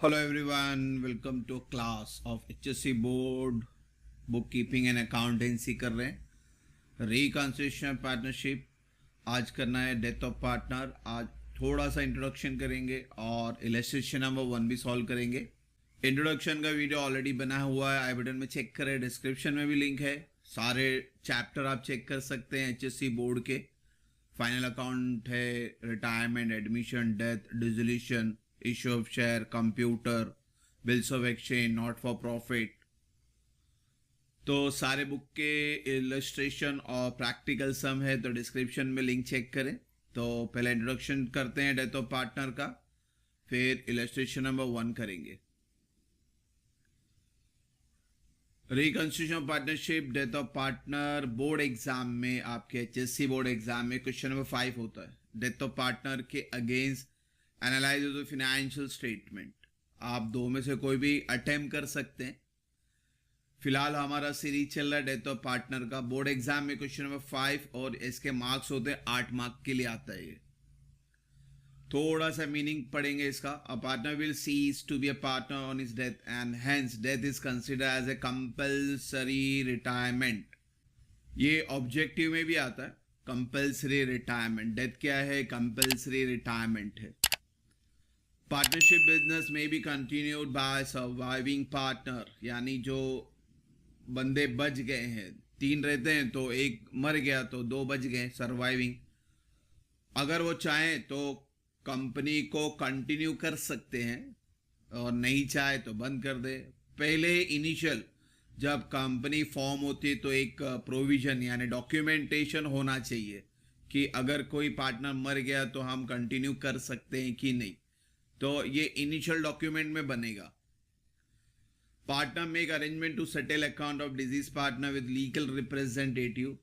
Hello everyone, welcome to class of HSC board bookkeeping and accountancy कर रहे हैं reconciliation partnership. आज करना है डेथ ऑफ पार्टनर। आज थोड़ा सा इंट्रोडक्शन करेंगे और इलस्ट्रेशन नंबर 1 भी सॉल्व करेंगे। इंट्रोडक्शन का वीडियो ऑलरेडी बना हुआ है, आई बटन में चेक करें, डिस्क्रिप्शन में भी लिंक है। सारे चैप्टर आप चेक कर सकते हैं HSC बोर्ड के। फाइनल अकाउंट है, retirement, admission, death, dissolution, issue of share, computer, bills of exchange, not for profit. तो सारे बुक के इलस्ट्रेशन और प्रैक्टिकल सम है, तो डिस्क्रिप्शन में लिंक चेक करें। तो पहले इंट्रोडक्शन करते हैं डेथ ऑफ पार्टनर का, फिर इलस्ट्रेशन नंबर 1 करेंगे। Reconstruction partnership death of partner board exam में, आपके HSC बोर्ड एग्जाम में क्वेश्चन नंबर 5 होता है। डेथ ऑफ पार्टनर के against analyse the financial statement. आप दो में से कोई भी अटेम्प्ट कर सकते हैं। फिलहाल हमारा सीरीज चल रहा है डेथ ऑफ पार्टनर का। बोर्ड एग्जाम में क्वेश्चन नंबर 5 और इसके मार्क्स होते हैं 8 मार्क के लिए आता है ये। थोड़ा सा मीनिंग पढ़ेंगे इसका। A partner will cease to be a partner on his death and hence death is considered as a compulsory retirement. ये ऑब्जेक्टिव में भी आता है, कंपल्सरी रिटायरमेंट। डेथ क्या है? कंपल्सरी रिटायरमेंट है। पार्टनरशिप बिजनेस में be continued by surviving partner, यानी जो बंदे बच गए हैं, 3 रहते हैं तो एक मर गया तो 2 बच गए, सर्वाइविंग। अगर वो चाहें तो कंपनी को कंटिन्यू कर सकते हैं और नहीं चाहे तो बंद कर दे। पहले इनिशियल जब कंपनी फॉर्म होती है तो एक प्रोविजन यानी डॉक्यूमेंटेशन होना चाहिए कि अगर कोई पार्टनर मर गया तो हम कंटिन्यू कर सकते हैं कि नहीं। तो ये इनिशियल डॉक्यूमेंट में बनेगा। Partner make arrangement to settle account of deceased partner with legal representative.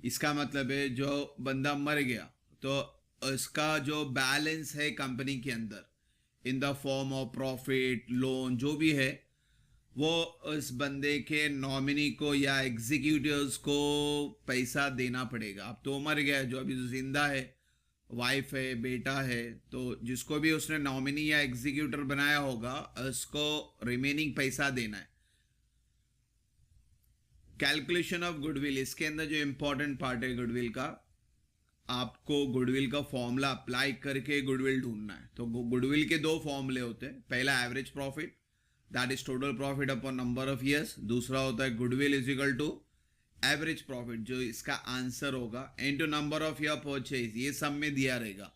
इसका मतलब है जो बंदा मर गया तो उसका जो बैलेंस है कंपनी के अंदर in the form of profit, loan, जो भी है, वो उस बंदे के नॉमिनी को या एग्जीक्यूटिव्स को पैसा देना पड़ेगा। अब तो मर गया, जो अभी जिंदा है, वाइफ है, बेटा है, तो जिसको भी उसने नॉमिनी या एग्जीक्यूटर बनाया होगा उसको रिमेनिंग पैसा देना है। कैलकुलेशन ऑफ गुडविल, इसके अंदर जो इंपॉर्टेंट पार्ट है गुडविल का, आपको गुडविल का फॉर्मूला अप्लाई करके गुडविल ढूंढना है। तो गुडविल के 2 फॉर्मूले होते हैं। पहला average profit, that is total profit upon number of years. दूसरा होता है goodwill is equal to average profit, जो इसका आंसर होगा, into number of year purchase. ये सब में दिया रहेगा।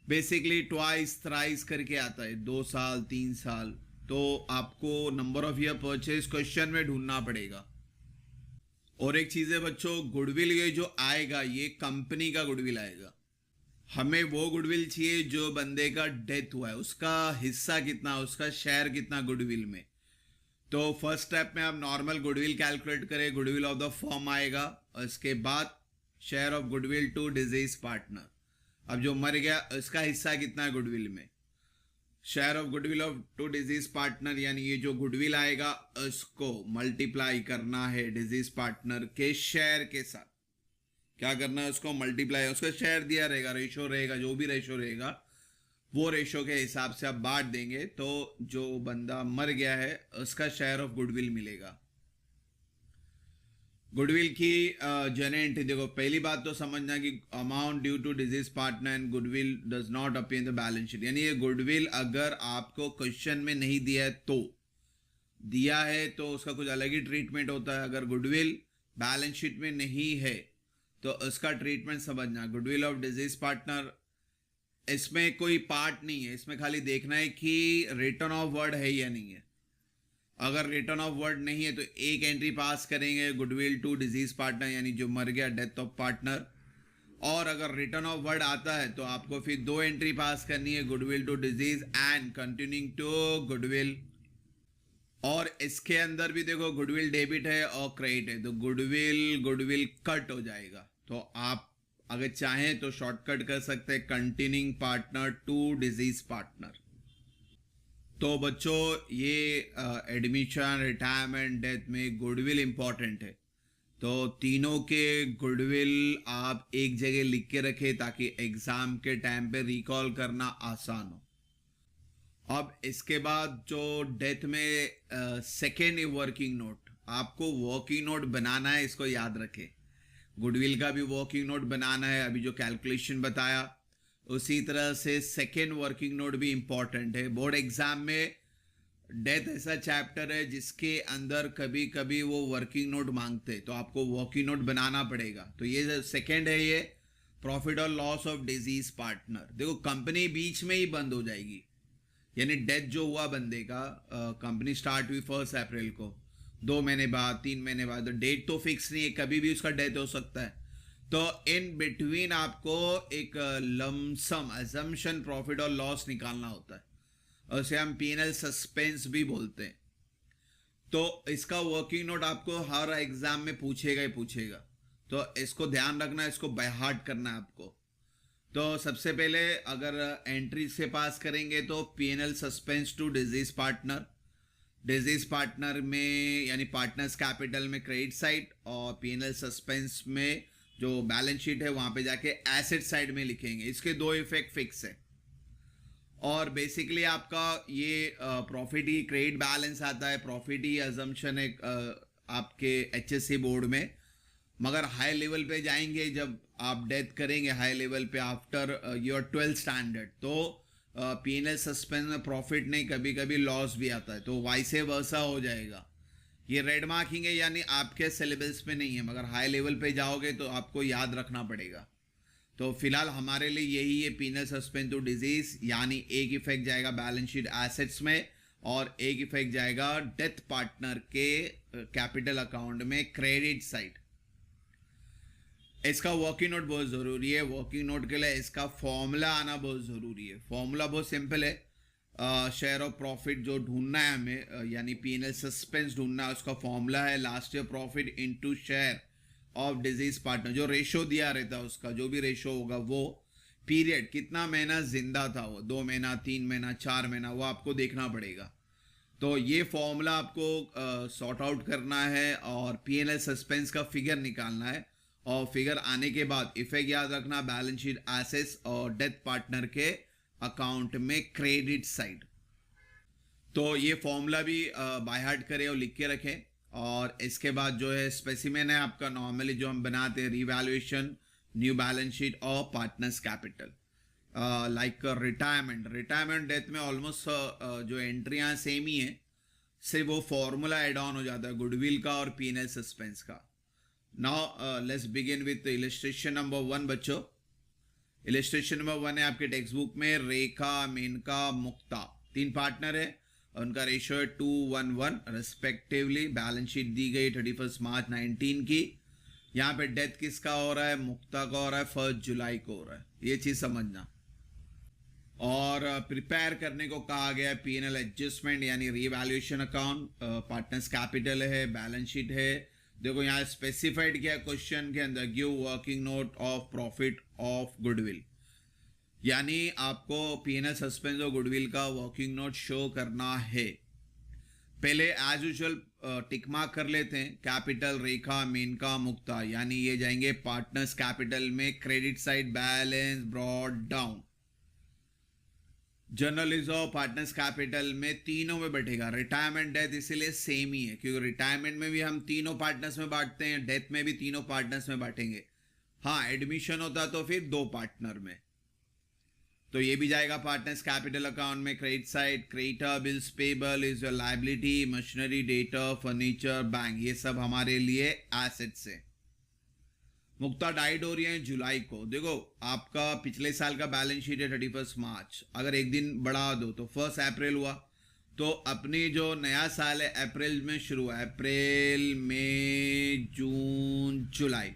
बेसिकली ट्वाइस थ्राइस करके आता है, 2 साल 3 साल। तो आपको number of year purchase question में ढूंढना पड़ेगा। और एक चीज है बच्चों, गुडविल ये जो आएगा ये कंपनी का गुडविल आएगा। हमें वो गुडविल चाहिए जो बंदे का डेथ हुआ है, उसका हिस्सा कितना, उसका शेयर कितना गुडविल में। तो फर्स्ट स्टेप में आप नॉर्मल गुडविल कैलकुलेट करें, गुडविल ऑफ द फर्म आएगा, और इसके बाद share of goodwill to deceased partner. अब जो मर गया उसका हिस्सा कितना है गुडविल में, share of goodwill of to deceased partner, यानी ये जो गुडविल आएगा उसको मल्टीप्लाई करना है डिजीज पार्टनर के शेयर के साथ। क्या करना है? उसको मल्टीप्लाई, उसका शेयर दिया रहेगा, रेशो रहेगा, जो भी रेशो रहेगा वो रेशो के हिसाब से आप बांट देंगे, तो जो बंदा मर गया है उसका शेयर ऑफ गुडविल मिलेगा। गुडविल की जनरल एंट्री देखो, पहली बात तो समझना कि amount due to deceased partner and goodwill does not appear in the balance sheet. यानी ये गुडविल अगर आपको क्वेश्चन में नहीं दिया है तो, दिया है तो उसका कुछ अलग ही ट्रीटमेंट होता है। अगर गुडविल बैलेंस शीट में नहीं है तो उसका ट्रीटमेंट समझना। गुडविल ऑफ डिजीज पार्टनर, इसमें कोई पार्ट नहीं है, इसमें खाली देखना है कि रिटर्न ऑफ वर्ड है या नहीं है। अगर रिटर्न ऑफ वर्ड नहीं है तो एक एंट्री पास करेंगे गुडविल टू डिजीज पार्टनर, यानी जो मर गया, डेथ ऑफ पार्टनर। और अगर रिटर्न ऑफ वर्ड आता है तो आपको फिर 2 एंट्री पास करनी है, goodwill to deceased and continuing to goodwill. और इसके अंदर भी देखो गुडविल डेबिट है और क्रेडिट है, तो गुडविल कट हो जाएगा। तो आप अगर चाहें तो शॉर्टकट कर सकते हैं, continuing partner to deceased partner. तो बच्चों ये एडमिशन, रिटायरमेंट, डेथ में गुडविल इंपॉर्टेंट है। तो तीनों के गुडविल आप एक जगह लिख के रखे ताकि एग्जाम के टाइम पे रिकॉल करना आसान हो। अब इसके बाद जो डेथ में सेकेंड वर्किंग नोट, आपको वर्किंग नोट बनाना है, इसको याद रखें। गुडविल का भी वर्किंग नोट बनाना है, अभी जो कैलकुलेशन बताया उसी तरह से सेकेंड वर्किंग नोट भी इंपॉर्टेंट है। बोर्ड एग्जाम में डेथ ऐसा चैप्टर है जिसके अंदर कभी कभी वो वर्किंग नोट मांगते, तो आपको वर्किंग नोट बनाना पड़ेगा। तो ये सेकेंड है, ये प्रॉफिट और लॉस ऑफ डिजीज पार्टनर। देखो कंपनी बीच में ही बंद हो जाएगी, यानी डेथ जो हुआ बंदे का, कंपनी स्टार्ट हुई 1 अप्रैल को, 2 महीने बाद 3 महीने बाद, डेट तो फिक्स नहीं है, कभी भी उसका डेथ हो सकता है। तो इन बिटवीन आपको एक लमसम अजम्पशन प्रॉफिट और लॉस निकालना होता है, उसे हम पीएनएल सस्पेंस भी बोलते हैं। तो इसका वर्किंग नोट आपको हर एग्जाम में पूछेगा ही पूछेगा, तो इसको ध्यान रखना, इसको बाय हार्ट करना है आपको। तो सबसे पहले अगर एंट्री से पास करेंगे तो PNL suspense to deceased partner, deceased partner में यानी पार्टनर्स कैपिटल में क्रेडिट साइड, और पीएनएल सस्पेंस में जो बैलेंस शीट है वहां पे जाके एसेट साइड में लिखेंगे। इसके 2 इफेक्ट फिक्स है, और बेसिकली आपका ये प्रॉफिट ही क्रेडिट बैलेंस आता है, प्रॉफिट ही अजम्पशन है आपके एचएससी बोर्ड में। मगर हाई लेवल पे जाएंगे जब आप डेथ करेंगे हाई लेवल पे आफ्टर योर 12th स्टैंडर्ड, तो पीएनएल सस्पेंस में प्रॉफिट नहीं, कभी कभी लॉस भी आता है, तो वाइसे वर्सा हो जाएगा। ये रेड मार्किंग है, यानी आपके सिलेबस में नहीं है, मगर हाई लेवल पे जाओगे तो आपको याद रखना पड़ेगा। तो फिलहाल हमारे लिए यही है पीएनएल सस्पेंस टू डिजीज, यानी एक इफेक्ट जाएगा बैलेंस शीट एसेट्स में, और एक इफेक्ट जाएगा डेथ पार्टनर के कैपिटल अकाउंट में क्रेडिट साइड। इसका वर्किंग नोट बहुत ज़रूरी है। वर्किंग नोट के लिए इसका फॉर्मूला आना बहुत ज़रूरी है। फॉर्मूला बहुत सिंपल है, शेयर ऑफ प्रॉफिट जो ढूंढना है हमें, यानी पीएनएल सस्पेंस ढूंढना है, उसका फॉर्मूला है last year profit into share of deceased partner. जो रेशो दिया रहता है उसका जो भी रेशो होगा, वो पीरियड कितना महीना जिंदा था, वो 2 महीना 3 महीना 4 महीना, वो आपको देखना पड़ेगा। तो ये फॉर्मूला आपको सॉर्ट आउट करना है और पीएनएल सस्पेंस का फिगर निकालना है, और फिगर आने के बाद इफेक्ट याद रखना बैलेंस शीट एसेट्स और डेथ पार्टनर के अकाउंट में क्रेडिट साइड। तो ये फॉर्मूला भी बाय हार्ट करें और लिख के रखें। और इसके बाद जो है स्पेसिमेन है आपका, नॉर्मली जो हम बनाते हैं रिवैल्यूएशन, न्यू बैलेंस शीट और partners capital, like retirement death में ऑलमोस्ट जो एंट्रियां सेम ही है, सिर्फ वो फॉर्मूला एड ऑन हो जाता है गुडविल का और पीएनएल सस्पेंस का। Now let's begin with illustration number 1 बच्चों। इलस्ट्रेशन नंबर 1 है आपके टेक्स्ट बुक में, रेखा, मेनका, मुक्ता 3 पार्टनर है, उनका रेशियो है 2:1 रेस्पेक्टिवली। बैलेंस शीट दी गई 31 मार्च 19 की। यहाँ पे डेथ किसका हो रहा है, मुक्ता का हो रहा है, 1 जुलाई को हो रहा है, ये चीज समझना। और प्रिपेयर करने को कहा गया है पीएनएल एडजस्टमेंट यानी रीवैल्यूएशन अकाउंट, पार्टनर्स कैपिटल है, बैलेंस शीट है। देखो यहाँ स्पेसिफाइड किया क्वेश्चन के अंदर, give working note of profit of goodwill, यानी आपको पीएनएल सस्पेंस और गुडविल का वर्किंग नोट शो करना है। पहले एज यूजुअल टिक मार्क कर लेते हैं, कैपिटल, रेखा, मेनका, मुक्ता, यानी ये जाएंगे पार्टनर्स कैपिटल में credit side balance brought down. General reserve partners capital में तीनों में बैठेगा। रिटायरमेंट डेथ इसीलिए सेम ही है क्योंकि रिटायरमेंट में भी हम तीनों पार्टनर्स में बांटते हैं, डेथ में भी तीनों पार्टनर्स में बांटेंगे। हाँ एडमिशन होता तो फिर 2 पार्टनर में, तो ये भी जाएगा पार्टनर्स कैपिटल अकाउंट में credit side. Creditor, bills payable is your liability, machinery, data, furniture, bank, ये सब हमारे लिए एसेट्स है। मुक्ता डाइड हो रही है जुलाई को। देखो आपका पिछले साल का बैलेंस शीट है 31 मार्च, अगर एक दिन बढ़ा दो तो 1 अप्रैल हुआ, तो अपनी जो नया साल है अप्रैल में शुरू हुआ, अप्रैल, मई, जून, जुलाई,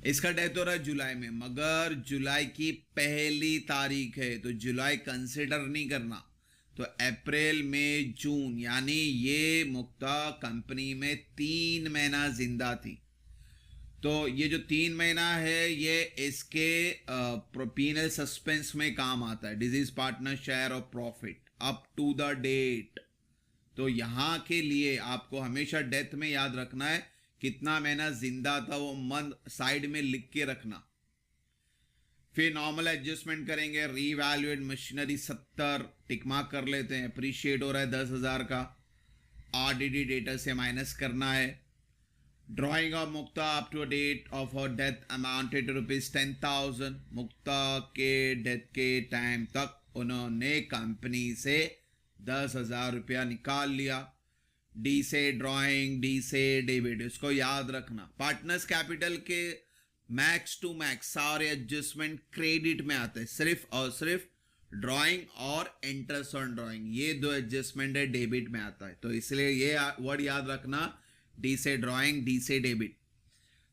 इसका डेथ हो रहा है जुलाई में, मगर जुलाई की पहली तारीख है तो जुलाई कंसिडर नहीं करना। तो अप्रैल, मई, जून, यानी ये मुक्ता कंपनी में 3 महीना जिंदा थी। तो ये जो 3 महीना है ये इसके पीएनएल सस्पेंस में काम आता है, deceased partner share of profit up to the date. तो यहां के लिए आपको हमेशा डेथ में याद रखना है कितना महीना जिंदा था वो मंथ साइड में लिख के रखना। फिर नॉर्मल एडजस्टमेंट करेंगे, रीवैल्यूएट मशीनरी 70 टिक मार्क कर लेते हैं, अप्रिशिएट हो रहा है 10,000 का, आरडीडी डेटा से माइनस करना है। Drawing of Mukta up to date of her death amounted to ₹10,000। Mukta के डेथ के टाइम तक उन्होंने कंपनी से 10,000 रुपया निकाल लिया। डी से ड्राइंग, डी से डेबिट, इसको याद रखना। पार्टनर्स कैपिटल के मैक्स टू मैक्स सारे एडजस्टमेंट क्रेडिट में आते हैं, सिर्फ और सिर्फ ड्राइंग और इंटरेस्ट ऑन ड्राइंग, ये दो एडजस्टमेंट है डेबिट में आता है। तो इसलिए ये वर्ड याद रखना, डी से ड्राइंग, डी से डेबिट।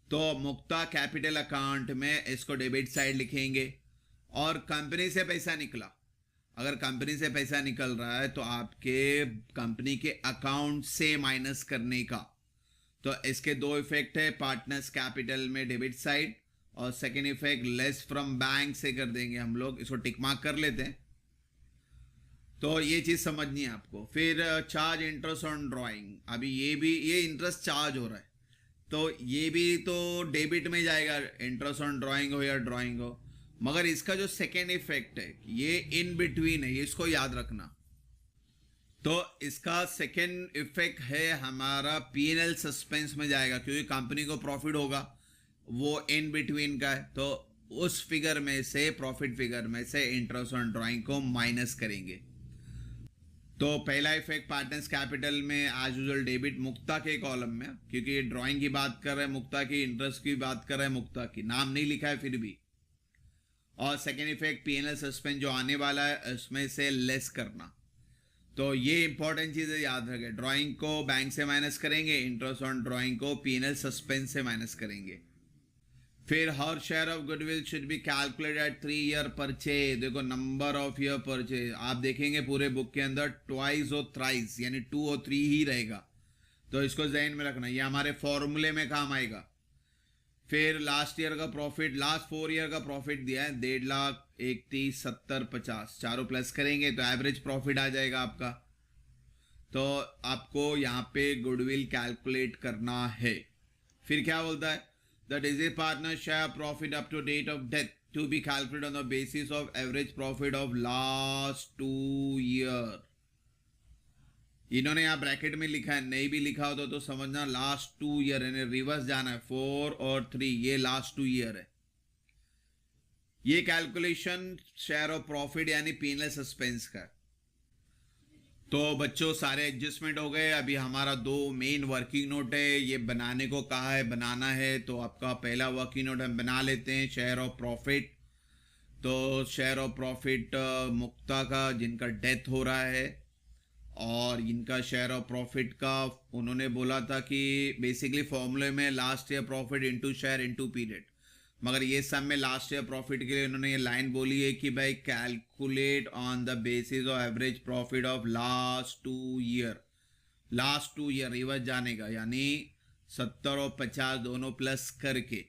तो मुक्ता कैपिटल अकाउंट में इसको डेबिट साइड लिखेंगे। और कंपनी से पैसा निकला, अगर कंपनी से पैसा निकल रहा है तो आपके कंपनी के अकाउंट से माइनस करने का। तो इसके दो इफेक्ट है, पार्टनर्स कैपिटल में डेबिट साइड, और second effect less from bank से कर देंगे हम लोग, इसको टिक मार्क कर लेते हैं। तो ये चीज समझनी है आपको। फिर चार्ज इंटरेस्ट ऑन ड्राइंग, अभी ये इंटरेस्ट चार्ज हो रहा है, तो ये भी तो डेबिट में जाएगा, इंटरेस्ट ऑन ड्राइंग हो या ड्राइंग हो। मगर इसका जो सेकेंड इफेक्ट है ये इन बिटवीन है, ये इसको याद रखना। तो इसका सेकेंड इफेक्ट है हमारा पीएनएल सस्पेंस में जाएगा, क्योंकि कंपनी को प्रॉफिट होगा, वो इन बिटवीन का है। तो उस फिगर में से, प्रॉफिट फिगर में से इंटरेस्ट ऑन ड्राइंग को माइनस करेंगे। तो पहला इफेक्ट पार्टनर्स कैपिटल में एज यूजुअल डेबिट मुक्ता के कॉलम में, क्योंकि ड्राइंग की बात कर रहे हैं मुक्ता की, इंटरेस्ट की बात कर रहे हैं मुक्ता की, नाम नहीं लिखा है फिर भी। और सेकेंड इफेक्ट पीएनएल सस्पेंस जो आने वाला है उसमें से लेस करना। तो ये इंपॉर्टेंट चीजें याद रखें, ड्राइंग को बैंक से माइनस करेंगे, इंटरेस्ट ऑन ड्राइंग को पीएनएल सस्पेंस से माइनस करेंगे। फिर हर share of goodwill should be calculated at 3 year purchase. देखो नंबर ऑफ ईयर परचेज आप देखेंगे पूरे बुक के अंदर ट्वाइस और थ्राइस, यानी 2 और 3 ही रहेगा, तो इसको जहन में रखना, ये हमारे फॉर्मूले में काम आएगा। फिर लास्ट ईयर का प्रॉफिट, लास्ट 4 ईयर का प्रॉफिट दिया है 1.5 लाख, 1, 30, 70, 50, चारों प्लस करेंगे तो एवरेज प्रॉफिट आ जाएगा आपका। तो आपको यहाँ पे गुडविल कैलकुलेट करना है। फिर क्या बोलता है, the deceased partner share profit up to date of death to be calculate on the basis of average profit of last 2 year. इन्होंने यहाँ ब्रैकेट में लिखा है, नहीं भी लिखा हो तो समझना लास्ट 2 ईयर, यानी रिवर्स जाना है, 4 और 3, ये लास्ट 2 ईयर है। ये कैलकुलेशन शेयर ऑफ प्रॉफिट यानी पीएनएल सस्पेंस का। तो बच्चों सारे एडजस्टमेंट हो गए। अभी हमारा 2 मेन वर्किंग नोट है, ये बनाने को कहा है, बनाना है। तो आपका पहला वर्किंग नोट हम बना लेते हैं, शेयर ऑफ प्रॉफिट। तो शेयर ऑफ प्रॉफिट मुक्ता का जिनका डेथ हो रहा है, और इनका शेयर ऑफ प्रॉफिट का उन्होंने बोला था कि बेसिकली फॉर्मूले में last year profit into share into period, मगर ये सब में लास्ट ईयर प्रॉफिट के लिए उन्होंने ये लाइन बोली है कि भाई calculate on the basis of average profit of last 2 year. Last 2 year reverse जाने का, यानी 70 और 50 दोनों प्लस करके।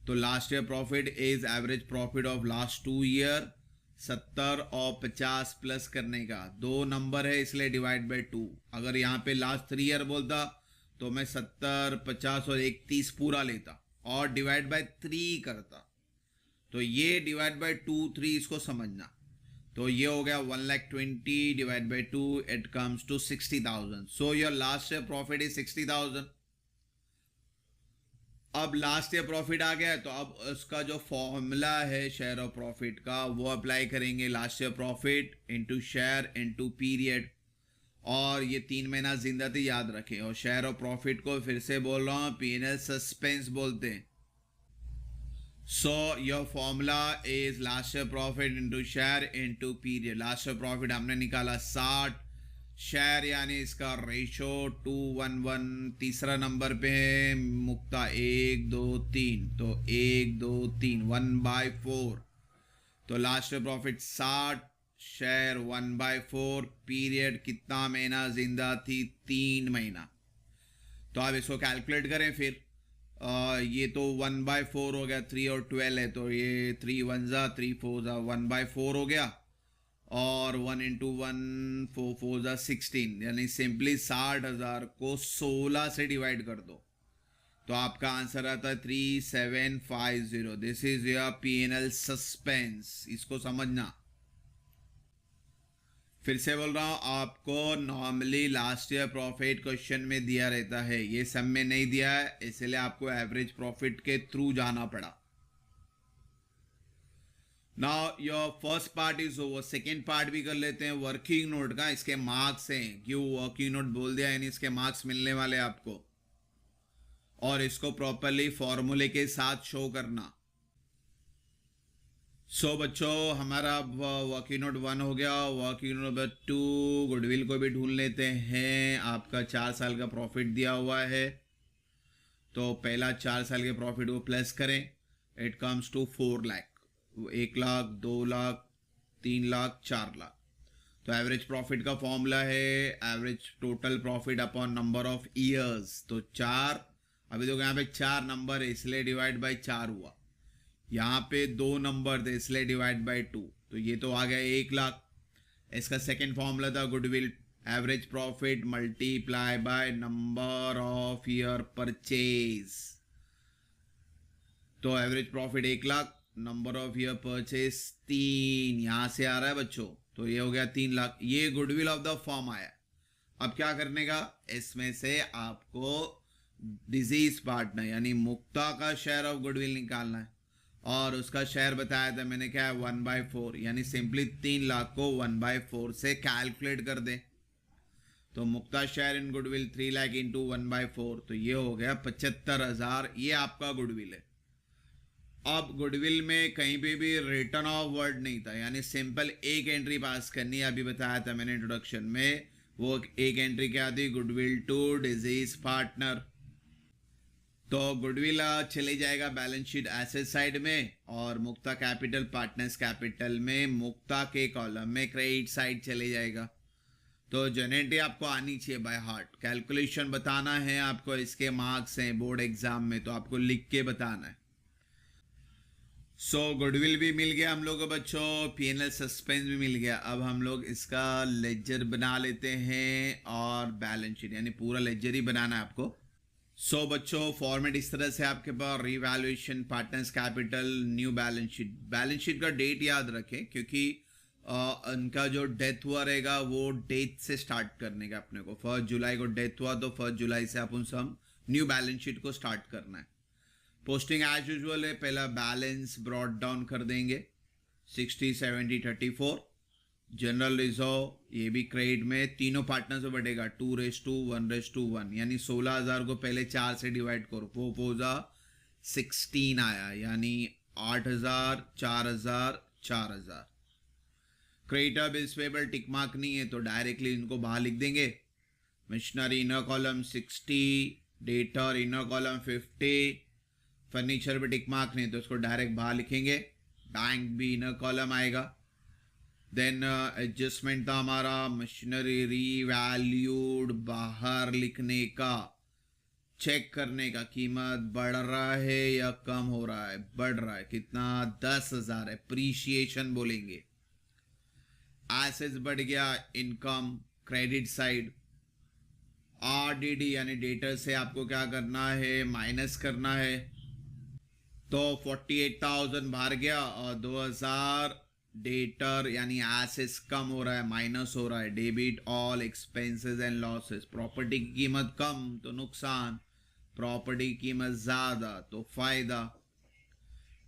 तो last year profit is average profit of last 2 year, 70 और 50 प्लस करने का, 2 नंबर है इसलिए डिवाइड बाय 2। अगर यहाँ पे लास्ट 3 ईयर बोलता तो मैं 70, 50 और 31 पूरा लेता और डिवाइड बाय 3 करता। तो ये डिवाइड बाय 2, 3 इसको समझना। तो ये हो गया 1,20,000 divide by 2, it comes to 60,000। So your last year profit is 60,000। अब लास्ट ईयर प्रॉफिट आ गया, तो अब उसका जो फॉर्मूला है शेयर ऑफ प्रॉफिट का वो अप्लाई करेंगे, last year profit into share into period. और ये 3 महीना जिंदा थी, याद रखें। और शेयर ऑफ प्रॉफिट को फिर से बोल रहा हूं, पीएनएल सस्पेंस बोलते हैं। So your formula is last year profit into share into period. Last year profit हमने निकाला 60, शेयर यानी इसका रेशो 2:1:1, तीसरा नंबर पे है मुक्ता 1, 2, 3, तो 1, 2, 3, 1/4। तो last year profit 60, share 1/4, period कितना महीना जिंदा थी, 3 महीना। तो आप इसको कैलकुलेट करें फिर। ये तो 1/4 हो गया, 3 और 12 है, तो ये 3 1 जा 3 4 जा 1/4 हो गया, और 1 into 1 4 4 जा 16, यानी सिंपली 60,000 को 16 से डिवाइड कर दो। तो आपका आंसर आता है 3750। This is your P&L suspense, इसको समझना। फिर से बोल रहा हूं आपको, normally last year profit question में दिया रहता है, ये सब में नहीं दिया है, इसलिए आपको एवरेज प्रॉफिट के थ्रू जाना पड़ा। Now your first part is over, second part भी कर लेते हैं वर्किंग नोट का। इसके मार्क्स हैं, क्यों वर्किंग नोट बोल दिया, यानी इसके मार्क्स मिलने वाले आपको, और इसको प्रॉपरली फॉर्मूले के साथ शो करना। सो बच्चों, हमारा वर्किंग नोट 1 हो गया। वर्किंग नोट नंबर 2, गुडविल को भी ढूंढ लेते हैं। आपका 4 साल का प्रॉफिट दिया हुआ है, तो पहला 4 साल के प्रॉफिट को प्लस करें, it comes to 4 lakh. 1 lakh, 2 lakh, 3 lakh, 4 lakh. तो एवरेज प्रॉफिट का फॉर्मूला है average total profit upon number of years. तो 4, अभी देखो यहाँ पे 4 नंबर है इसलिए डिवाइड बाई 4 हुआ, यहाँ पे 2 नंबर थे इसलिए डिवाइड बाई 2, तो ये तो आ गया 1 लाख। इसका सेकेंड फॉर्मूला था goodwill average profit multiply by number of year purchase. तो average profit 1 lakh, number of year purchase 3, यहां से आ रहा है बच्चों, तो ये हो गया 3 लाख। ये गुडविल ऑफ द फर्म आया। अब क्या करने का, इसमें से आपको डिजीज पार्टनर यानी मुक्ता का शेयर ऑफ गुडविल निकालना है, और उसका शेयर बताया था मैंने, क्या है 1/4, यानी सिंपली 3 लाख को 1/4 से कैलकुलेट कर दे। तो Mukta share in goodwill 3 lakh into 1/4, तो ये हो गया 75,000। ये आपका गुडविल है। अब गुडविल में कहीं पे भी रिटर्न ऑफ वर्ड नहीं था, यानी सिंपल एक एंट्री पास करनी है। अभी बताया था मैंने इंट्रोडक्शन में, वो एक एंट्री क्या थी, गुडविल टू डिजीज पार्टनर। तो गुडविल चले जाएगा बैलेंस शीट एसेट साइड में, और मुक्ता कैपिटल पार्टनर्स कैपिटल में मुक्ता के कॉलम में क्रेडिट साइड चले जाएगा। तो जनरेटिव आपको आनी चाहिए बाय हार्ट। कैलकुलेशन बताना है आपको, इसके मार्क्स हैं बोर्ड एग्जाम में, तो आपको लिख के बताना है। सो गुडविल भी मिल गया हम लोग को बच्चों, P&L सस्पेंस भी मिल गया। अब हम लोग इसका लेजर बना लेते हैं और बैलेंस शीट, यानी पूरा लेजर ही बनाना है आपको। सो बच्चों, फॉर्मेट इस तरह से आपके पास revaluation, partners capital, new balance sheet. Balance sheet का डेट याद रखें, क्योंकि उनका जो डेथ हुआ रहेगा वो डेट से स्टार्ट करने का अपने को। 1 जुलाई को डेथ हुआ, तो 1 जुलाई से अपन सब न्यू बैलेंस शीट को स्टार्ट करना है। पोस्टिंग एज यूजुअल है, पहला बैलेंस ब्रॉड डाउन कर देंगे 60, 70, 34। जनरल रिजर्व ये भी क्रेडिट में तीनों पार्टनर से बढ़ेगा 2:1:1, यानी 16,000 को पहले 4 से डिवाइड करो, वो पोजा 16 आया, यानी 8,000, 4,000, 4,000। Creditor bills payable tick mark नहीं है, तो डायरेक्टली इनको बाहर लिख देंगे। Machinery inner column 60, debtor inner column 50, furniture पे टिक मार्क नहीं तो उसको डायरेक्ट बाहर लिखेंगे। बैंक भी इनर कॉलम आएगा। देन एडजस्टमेंट था हमारा मशीनरी रीवैल्यूड, बाहर लिखने का, चेक करने का कीमत बढ़ रहा है या कम हो रहा है, बढ़ रहा है कितना, 10,000 है, प्रीशिएशन बोलेंगे। एसेट्स बढ़ गया, इनकम क्रेडिट साइड। आरडीडी यानी डेटर से आपको क्या करना है, माइनस करना है। तो 48,000 बाहर गया, और 2,000 डेटर यानी एसेट्स कम हो रहा है, माइनस हो रहा है। Debit all expenses and losses. Property की कीमत कम तो नुकसान, प्रॉपर्टी की कीमत ज्यादा तो फायदा।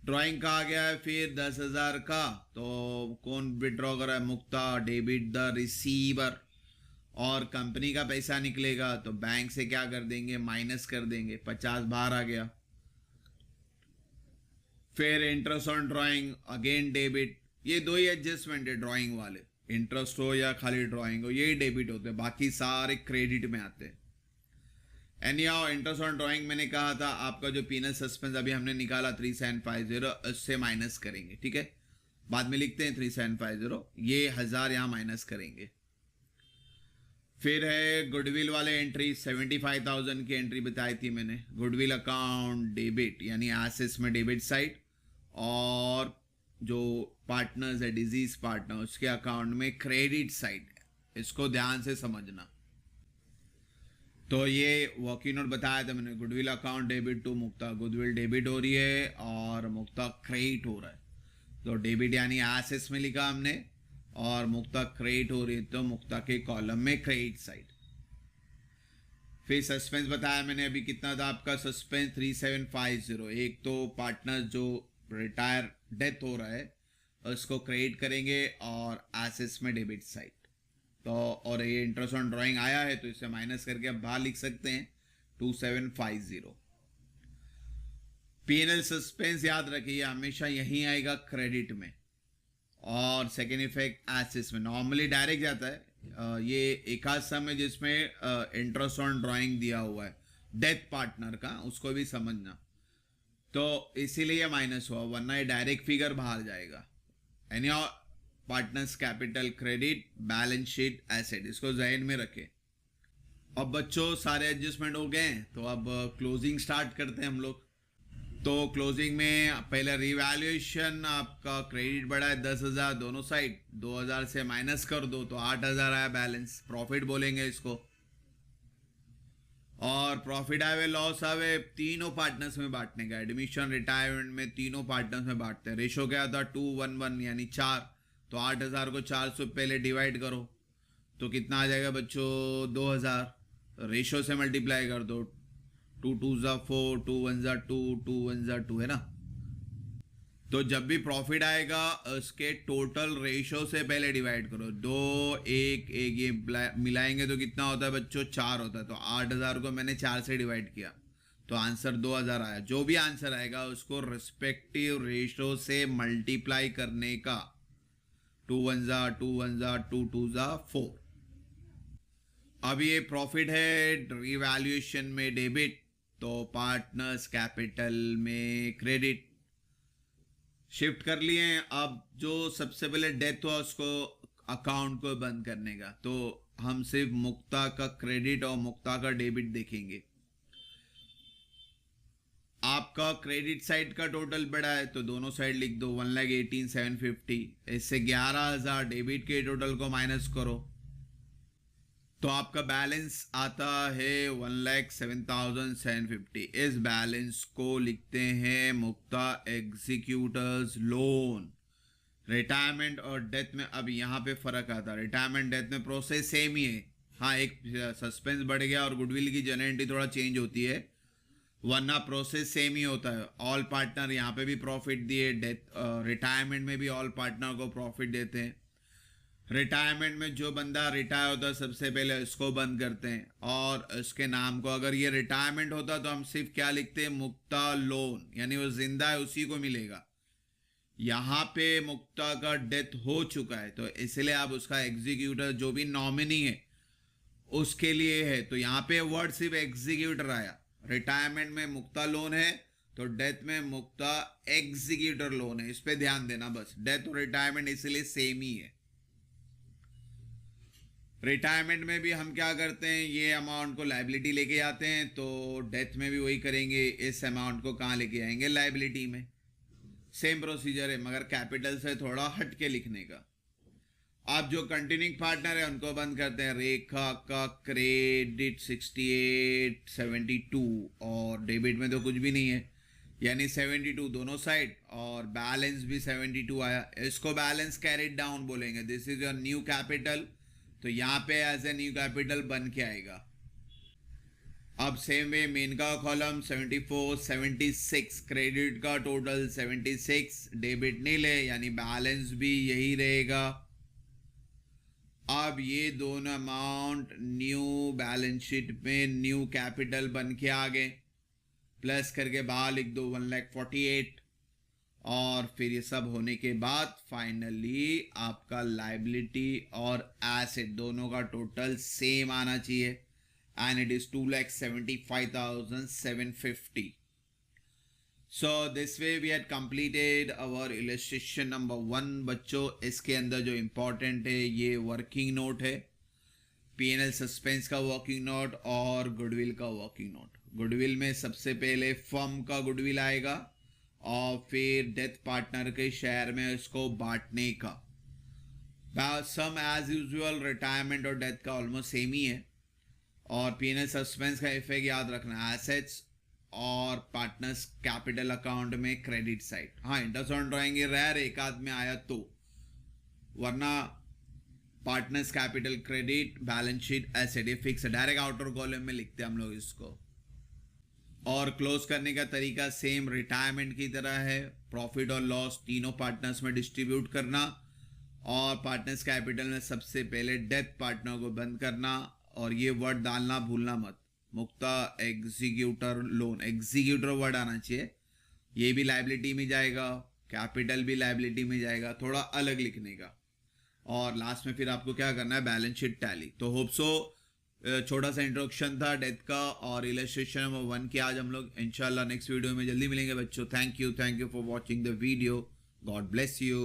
ड्राइंग का आ गया है फिर 10,000 का, तो कौन विड्रॉ कर रहा है, मुक्ता, डेबिट द रिसीवर। और कंपनी का पैसा निकलेगा तो बैंक से क्या कर देंगे, माइनस कर देंगे, 50 बाहर आ गया। फिर interest on drawing, again debit. ये दो ही एडजस्टमेंट है ड्राइंग वाले, इंटरेस्ट हो या खाली ड्राइंग हो, यही डेबिट होते हैं, बाकी सारे क्रेडिट में आते हैं। एनीहाउ इंटरेस्ट ऑन ड्राइंग मैंने कहा था आपका जो P&L सस्पेंस अभी हमने निकाला 3750, उससे माइनस करेंगे, ठीक है, बाद में लिखते हैं 3750, ये 1000 यहां माइनस करेंगे। फिर है गुडविल वाले एंट्री, 75,000 की एंट्री बताई थी मैंने। गुडविल अकाउंट डेबिट यानी एसेट्स में डेबिट साइड, और जो पार्टनर्स है डिजीज पार्टनर उसके अकाउंट में क्रेडिट साइड है, इसको ध्यान से समझना। तो ये वर्किंग नोट बताया था मैंने, goodwill account debit to Mukta, goodwill debit हो रही है और मुक्ता क्रेडिट हो रहा है। तो डेबिट यानी एसेट्स में लिखा हमने और मुक्ता क्रेडिट हो रही है तो मुक्ता के कॉलम में क्रेडिट साइड। फिर सस्पेंस बताया मैंने अभी कितना था आपका सस्पेंस 3750। एक तो पार्टनर जो रिटायर डेथ हो रहा है उसको क्रेडिट करेंगे और एसेट्स में डेबिट साइड। तो और ये इंटरेस्ट ऑन ड्राइंग आया है तो इसे माइनस करके आप बाहर लिख सकते हैं 2750। पीएनएल सस्पेंस याद रखिए हमेशा यहीं आएगा क्रेडिट में और सेकेंड इफेक्ट एसेट्स में। नॉर्मली डायरेक्ट जाता है ये एक आध सम है जिसमें इंटरेस्ट ऑन ड्राइंग दिया हुआ है डेथ पार्टनर का, उसको भी समझना। तो इसीलिए माइनस हुआ वरना ये डायरेक्ट फिगर बाहर जाएगा। Any partners capital credit balance sheet asset, इसको जहन में रखें। अब बच्चों सारे एडजस्टमेंट हो गए हैं तो अब क्लोजिंग स्टार्ट करते हैं हम लोग। तो क्लोजिंग में पहले रिवैल्यूएशन आपका क्रेडिट बढ़ा है 10,000 दोनों साइड, 2,000 से माइनस कर दो तो 8,000 आया बैलेंस, प्रॉफिट बोलेंगे इसको। और प्रॉफिट आवे लॉस आवे तीनों पार्टनर्स में बांटने का, एडमिशन रिटायरमेंट में तीनों पार्टनर्स में बांटते हैं। रेशो क्या था 2:1:1 यानी 4, तो 8,000 को 4 से पहले डिवाइड करो तो कितना आ जाएगा बच्चों 2,000। रेशो से मल्टीप्लाई कर दो 2 2 4, 2 1 2, 2 1 2 है ना। तो जब भी प्रॉफिट आएगा उसके टोटल रेशो से पहले डिवाइड करो, 2 1 1 ये मिलाएंगे तो कितना होता है बच्चों 4 होता है। तो 8,000 को मैंने 4 से डिवाइड किया तो आंसर 2,000 आया। जो भी आंसर आएगा उसको रिस्पेक्टिव रेशो से मल्टीप्लाई करने का, 2 1 2 1 2 2 4। अब ये प्रॉफिट है रिवैल्यूएशन में डेबिट तो पार्टनर्स कैपिटल में क्रेडिट शिफ्ट कर लिए हैं। अब जो सबसे पहले डेथ हुआ उसको अकाउंट को बंद करने का, तो हम सिर्फ मुक्ता का क्रेडिट और मुक्ता का डेबिट देखेंगे। आपका क्रेडिट साइड का टोटल बढ़ा है तो दोनों साइड लिख दो 1,18,750। इससे 11,000 डेबिट के टोटल को माइनस करो तो आपका बैलेंस आता है 1,07,750। इस बैलेंस को लिखते हैं मुक्ता एग्जीक्यूटर्स लोन। रिटायरमेंट और डेथ में अब यहाँ पे फर्क आता है, रिटायरमेंट डेथ में प्रोसेस सेम ही है, हाँ एक सस्पेंस बढ़ गया और गुडविल की जनरेंटी थोड़ा चेंज होती है वरना प्रोसेस सेम ही होता है। ऑल पार्टनर यहाँ पे भी प्रॉफिट दिए, डेथ रिटायरमेंट में भी ऑल पार्टनर को प्रॉफिट देते हैं। रिटायरमेंट में जो बंदा रिटायर होता है सबसे पहले उसको बंद करते हैं और उसके नाम को, अगर ये रिटायरमेंट होता तो हम सिर्फ क्या लिखते हैं मुक्ता लोन, यानी वो जिंदा है उसी को मिलेगा। यहाँ पे मुक्ता का डेथ हो चुका है तो इसलिए आप उसका एग्जीक्यूटर जो भी नॉमिनी है उसके लिए है, तो यहाँ पे वर्ड सिर्फ एग्जीक्यूटर आया। रिटायरमेंट में मुक्ता लोन है तो डेथ में मुक्ता एग्जीक्यूटर लोन है, इस पे ध्यान देना बस। डेथ और रिटायरमेंट इसलिए सेम ही है। रिटायरमेंट में भी हम क्या करते हैं ये अमाउंट को लाइबिलिटी लेके आते हैं, तो डेथ में भी वही करेंगे, इस अमाउंट को कहाँ लेके आएंगे लाइबिलिटी में। सेम प्रोसीजर है मगर कैपिटल से थोड़ा हट के लिखने का। आप जो कंटिन्यूइंग पार्टनर है उनको बंद करते हैं। रेखा का क्रेडिट 6872 और डेबिट में तो कुछ भी नहीं है यानी 72 दोनों साइड और बैलेंस भी 72 आया, इसको बैलेंस कैरिड डाउन बोलेंगे। This is your new capital, तो यहाँ पे एज ए न्यू कैपिटल बन के आएगा। अब सेम वे मेन का कॉलम 74 76, क्रेडिट का टोटल 76, डेबिट नहीं ले यानी बैलेंस भी यही रहेगा। अब ये दोनों अमाउंट न्यू बैलेंस शीट में न्यू कैपिटल बन के आ गए, प्लस करके बाहर लिख दो 1,48,000 और फिर ये सब होने के बाद फाइनली आपका लाइबिलिटी और एसेट दोनों का टोटल सेम आना चाहिए and it is 2,75,750। So this way we had completed our illustration number 1। बच्चों इसके अंदर जो इंपॉर्टेंट है ये वर्किंग नोट है, पीएनएल सस्पेंस का वर्किंग नोट और गुडविल का वर्किंग नोट। गुडविल में सबसे पहले फर्म का गुडविल आएगा और फिर डेथ पार्टनर के शेयर में इसको बांटने का। सम एज यूजुअल रिटायरमेंट और डेथ का ऑलमोस्ट सेम ही है और पीएनएल सस्पेंस का इफेक्ट याद रखना, एसेट्स और पार्टनर्स कैपिटल अकाउंट में क्रेडिट साइड। हाँ, इंटरेस्ट ऑन ड्राइंग रेयर एक आध में आया तो, वरना partners capital credit balance sheet asset, ये फिक्स है, डायरेक्ट आउटर कॉलम में लिखते हैं हम लोग इसको। और क्लोज करने का तरीका सेम रिटायरमेंट की तरह है, प्रॉफिट और लॉस तीनों पार्टनर्स में डिस्ट्रीब्यूट करना, और पार्टनर्स कैपिटल में सबसे पहले डेथ पार्टनर को बंद करना, और ये वर्ड डालना भूलना मत, मुक्ता एग्जीक्यूटर लोन, एग्जीक्यूटर वर्ड आना चाहिए, ये भी लाइबिलिटी में जाएगा, कैपिटल भी लाइबिलिटी में जाएगा, थोड़ा अलग लिखने का। और लास्ट में फिर आपको क्या करना है, बैलेंस शीट टैली। तो होप सो छोटा सा इंट्रोडक्शन था डेथ का और इलस्ट्रेशन नंबर 1 के। आज हम लोग इंशाल्लाह नेक्स्ट वीडियो में जल्दी मिलेंगे बच्चों। Thank you for watching the video. God bless you.